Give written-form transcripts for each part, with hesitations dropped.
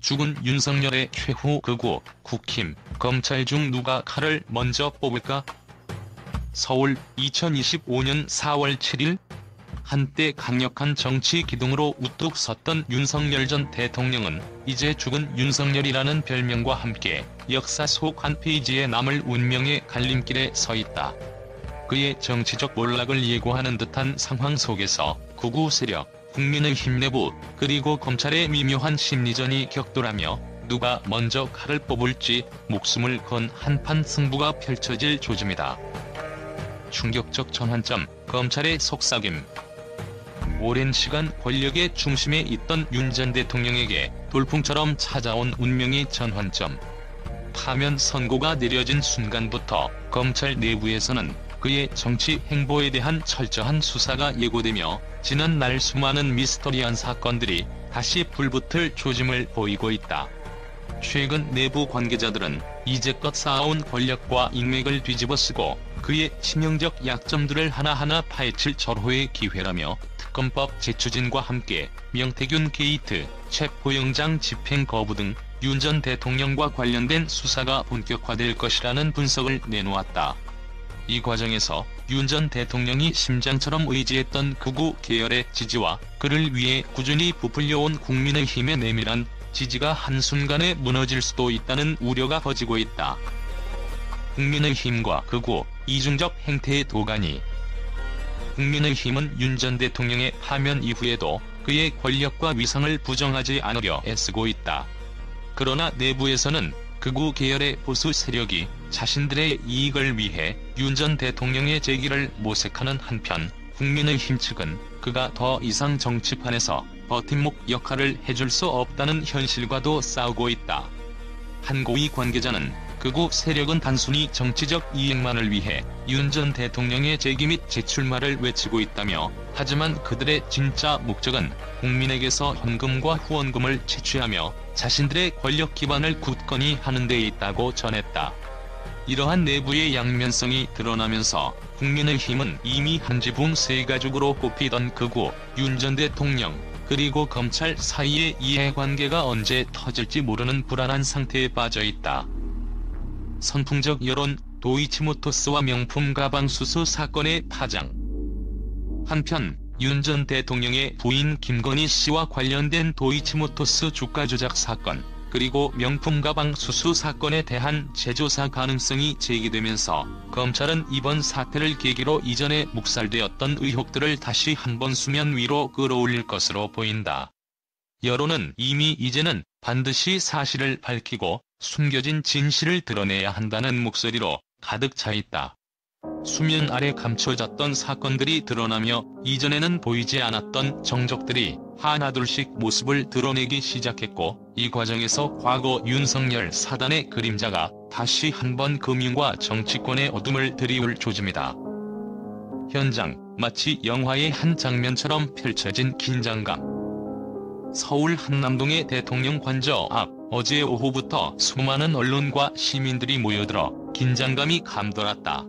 죽은 윤석열의 최후 극우, 국힘, 검찰 중 누가 칼을 먼저 뽑을까? 서울 2025년 4월 7일 한때 강력한 정치 기둥으로 우뚝 섰던 윤석열 전 대통령은 이제 죽은 윤석열이라는 별명과 함께 역사 속 한 페이지에 남을 운명의 갈림길에 서 있다. 그의 정치적 몰락을 예고하는 듯한 상황 속에서 극우 세력, 국민의힘 내부, 그리고 검찰의 미묘한 심리전이 격돌하며 누가 먼저 칼을 뽑을지 목숨을 건 한판 승부가 펼쳐질 조짐이다. 충격적 전환점, 검찰의 속삭임. 오랜 시간 권력의 중심에 있던 윤 전 대통령에게 돌풍처럼 찾아온 운명의 전환점. 파면 선고가 내려진 순간부터 검찰 내부에서는 그의 정치 행보에 대한 철저한 수사가 예고되며 지난날 수많은 미스터리한 사건들이 다시 불붙을 조짐을 보이고 있다. 최근 내부 관계자들은 이제껏 쌓아온 권력과 인맥을 뒤집어쓰고 그의 치명적 약점들을 하나하나 파헤칠 절호의 기회라며 특검법 재추진과 함께 명태균 게이트, 체포영장 집행 거부 등 윤 전 대통령과 관련된 수사가 본격화될 것이라는 분석을 내놓았다. 이 과정에서 윤 전 대통령이 심장처럼 의지했던 극우 계열의 지지와 그를 위해 꾸준히 부풀려온 국민의힘의 내밀한 지지가 한순간에 무너질 수도 있다는 우려가 커지고 있다. 국민의힘과 극우, 이중적 행태의 도가니. 국민의힘은 윤 전 대통령의 파면 이후에도 그의 권력과 위상을 부정하지 않으려 애쓰고 있다. 그러나 내부에서는 극우 계열의 보수 세력이 자신들의 이익을 위해 윤 전 대통령의 재기를 모색하는 한편 국민의힘 측은 그가 더 이상 정치판에서 버팀목 역할을 해줄 수 없다는 현실과도 싸우고 있다. 한 고위 관계자는 극우 세력은 단순히 정치적 이익만을 위해 윤 전 대통령의 재기 및 재출마를 외치고 있다며 하지만 그들의 진짜 목적은 국민에게서 현금과 후원금을 채취하며 자신들의 권력 기반을 굳건히 하는 데 있다고 전했다. 이러한 내부의 양면성이 드러나면서 국민의힘은 이미 한 지붕 세 가족으로 꼽히던 극우, 윤 전 대통령, 그리고 검찰 사이의 이해관계가 언제 터질지 모르는 불안한 상태에 빠져있다. 선풍적 여론, 도이치모터스와 명품 가방 수수 사건의 파장. 한편 윤 전 대통령의 부인 김건희 씨와 관련된 도이치모터스 주가 조작 사건, 그리고 명품 가방 수수 사건에 대한 재조사 가능성이 제기되면서 검찰은 이번 사태를 계기로 이전에 묵살되었던 의혹들을 다시 한번 수면 위로 끌어올릴 것으로 보인다. 여론은 이미 이제는 반드시 사실을 밝히고 숨겨진 진실을 드러내야 한다는 목소리로 가득 차 있다. 수면 아래 감춰졌던 사건들이 드러나며 이전에는 보이지 않았던 정적들이 하나둘씩 모습을 드러내기 시작했고, 이 과정에서 과거 윤석열 사단의 그림자가 다시 한번 금융과 정치권의 어둠을 드리울 조짐이다. 현장, 마치 영화의 한 장면처럼 펼쳐진 긴장감. 서울 한남동의 대통령 관저 앞, 어제 오후부터 수많은 언론과 시민들이 모여들어 긴장감이 감돌았다.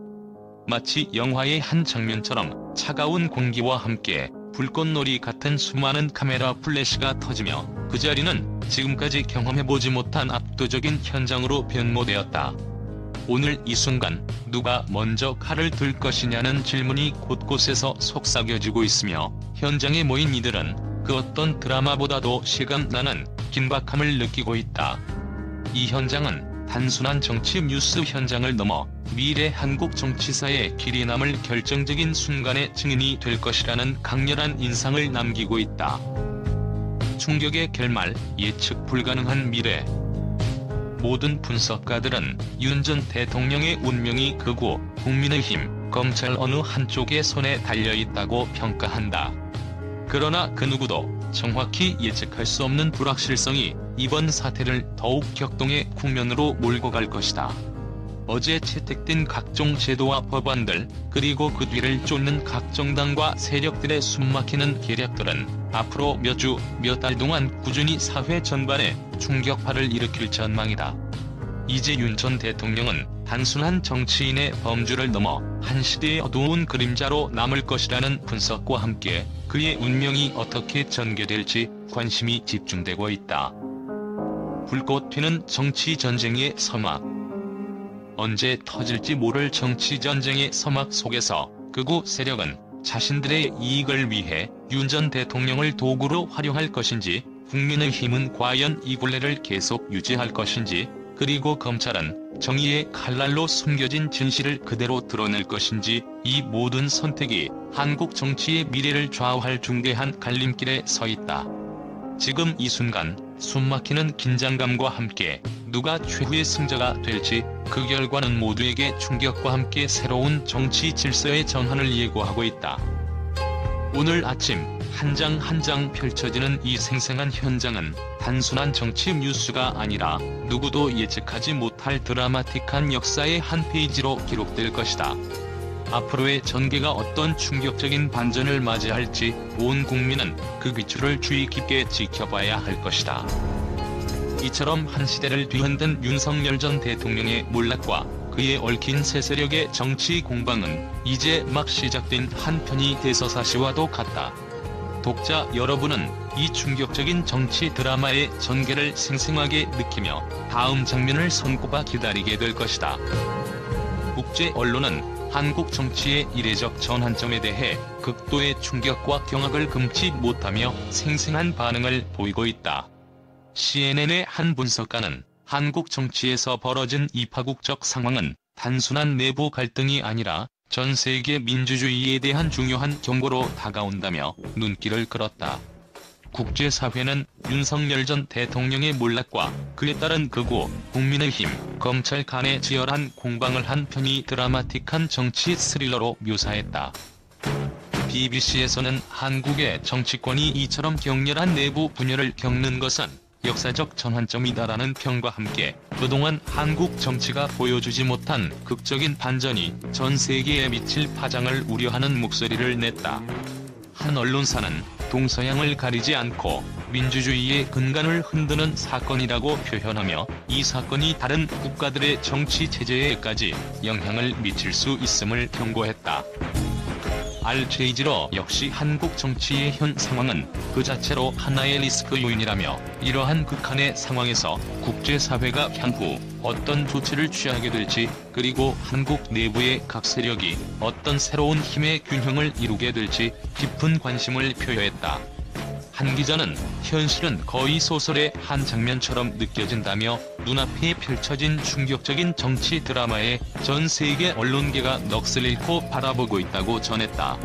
마치 영화의 한 장면처럼 차가운 공기와 함께 불꽃놀이 같은 수많은 카메라 플래시가 터지며 그 자리는 지금까지 경험해보지 못한 압도적인 현장으로 변모되었다. 오늘 이 순간 누가 먼저 칼을 들 것이냐는 질문이 곳곳에서 속삭여지고 있으며 현장에 모인 이들은 그 어떤 드라마보다도 실감나는 긴박함을 느끼고 있다. 이 현장은 단순한 정치 뉴스 현장을 넘어 미래 한국 정치사에 길이 남을 결정적인 순간의 증인이 될 것이라는 강렬한 인상을 남기고 있다. 충격의 결말, 예측 불가능한 미래. 모든 분석가들은 윤 전 대통령의 운명이 극우, 국민의힘, 검찰 어느 한쪽의 손에 달려있다고 평가한다. 그러나 그 누구도 정확히 예측할 수 없는 불확실성이 이번 사태를 더욱 격동의 국면으로 몰고 갈 것이다. 어제 채택된 각종 제도와 법안들, 그리고 그 뒤를 쫓는 각 정당과 세력들의 숨막히는 계략들은 앞으로 몇 주, 몇 달 동안 꾸준히 사회 전반에 충격파를 일으킬 전망이다. 이제 윤 전 대통령은 단순한 정치인의 범주를 넘어 한 시대의 어두운 그림자로 남을 것이라는 분석과 함께 그의 운명이 어떻게 전개될지 관심이 집중되고 있다. 불꽃 튀는 정치 전쟁의 서막. 언제 터질지 모를 정치 전쟁의 서막 속에서 극우 세력은 자신들의 이익을 위해 윤 전 대통령을 도구로 활용할 것인지, 국민의힘은 과연 이 굴레를 계속 유지할 것인지, 그리고 검찰은 정의의 칼날로 숨겨진 진실을 그대로 드러낼 것인지, 이 모든 선택이 한국 정치의 미래를 좌우할 중대한 갈림길에 서 있다. 지금 이 순간 숨막히는 긴장감과 함께 누가 최후의 승자가 될지, 그 결과는 모두에게 충격과 함께 새로운 정치 질서의 전환을 예고하고 있다. 오늘 아침 한 장 한 장 펼쳐지는 이 생생한 현장은 단순한 정치 뉴스가 아니라 누구도 예측하지 못할 드라마틱한 역사의 한 페이지로 기록될 것이다. 앞으로의 전개가 어떤 충격적인 반전을 맞이할지 온 국민은 그 귀추를 주의 깊게 지켜봐야 할 것이다. 이처럼 한 시대를 뒤흔든 윤석열 전 대통령의 몰락과 그에 얽힌 새 세력의 정치 공방은 이제 막 시작된 한편의 대서사시와도 같다. 독자 여러분은 이 충격적인 정치 드라마의 전개를 생생하게 느끼며 다음 장면을 손꼽아 기다리게 될 것이다. 국제 언론은 한국 정치의 이례적 전환점에 대해 극도의 충격과 경악을 금치 못하며 생생한 반응을 보이고 있다. CNN의 한 분석가는 한국 정치에서 벌어진 이 파국적 상황은 단순한 내부 갈등이 아니라 전 세계 민주주의에 대한 중요한 경고로 다가온다며 눈길을 끌었다. 국제사회는 윤석열 전 대통령의 몰락과 그에 따른 극우, 국민의힘, 검찰 간의 치열한 공방을 한편의 드라마틱한 정치 스릴러로 묘사했다. BBC에서는 한국의 정치권이 이처럼 격렬한 내부 분열을 겪는 것은 역사적 전환점이다라는 평과 함께 그동안 한국 정치가 보여주지 못한 극적인 반전이 전 세계에 미칠 파장을 우려하는 목소리를 냈다. 한 언론사는 동서양을 가리지 않고 민주주의의 근간을 흔드는 사건이라고 표현하며 이 사건이 다른 국가들의 정치 체제에까지 영향을 미칠 수 있음을 경고했다. 알제이지러 역시 한국 정치의 현 상황은 그 자체로 하나의 리스크 요인이라며 이러한 극한의 상황에서 국제사회가 향후 어떤 조치를 취하게 될지, 그리고 한국 내부의 각 세력이 어떤 새로운 힘의 균형을 이루게 될지 깊은 관심을 표했다. 한 기자는 현실은 거의 소설의 한 장면처럼 느껴진다며 눈앞에 펼쳐진 충격적인 정치 드라마에 전 세계 언론계가 넋을 잃고 바라보고 있다고 전했다.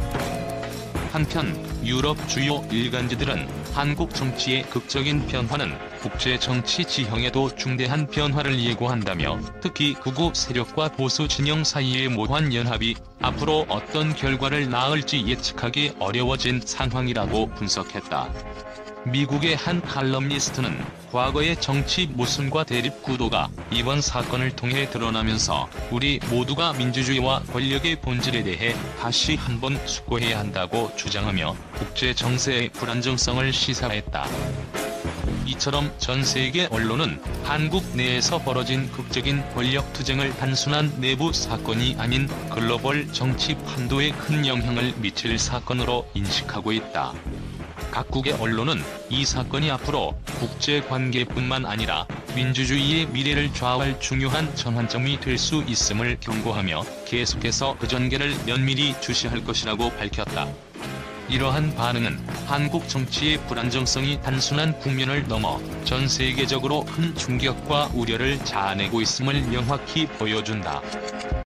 한편 유럽 주요 일간지들은 한국 정치의 극적인 변화는 국제 정치 지형에도 중대한 변화를 예고한다며 특히 극우 세력과 보수 진영 사이의 모호한 연합이 앞으로 어떤 결과를 낳을지 예측하기 어려워진 상황이라고 분석했다. 미국의 한 칼럼니스트는 과거의 정치 모순과 대립 구도가 이번 사건을 통해 드러나면서 우리 모두가 민주주의와 권력의 본질에 대해 다시 한번 숙고해야 한다고 주장하며 국제 정세의 불안정성을 시사했다. 이처럼 전 세계 언론은 한국 내에서 벌어진 극적인 권력 투쟁을 단순한 내부 사건이 아닌 글로벌 정치 판도에 큰 영향을 미칠 사건으로 인식하고 있다. 각국의 언론은 이 사건이 앞으로 국제관계뿐만 아니라 민주주의의 미래를 좌우할 중요한 전환점이 될 수 있음을 경고하며 계속해서 그 전개를 면밀히 주시할 것이라고 밝혔다. 이러한 반응은 한국 정치의 불안정성이 단순한 국면을 넘어 전 세계적으로 큰 충격과 우려를 자아내고 있음을 명확히 보여준다.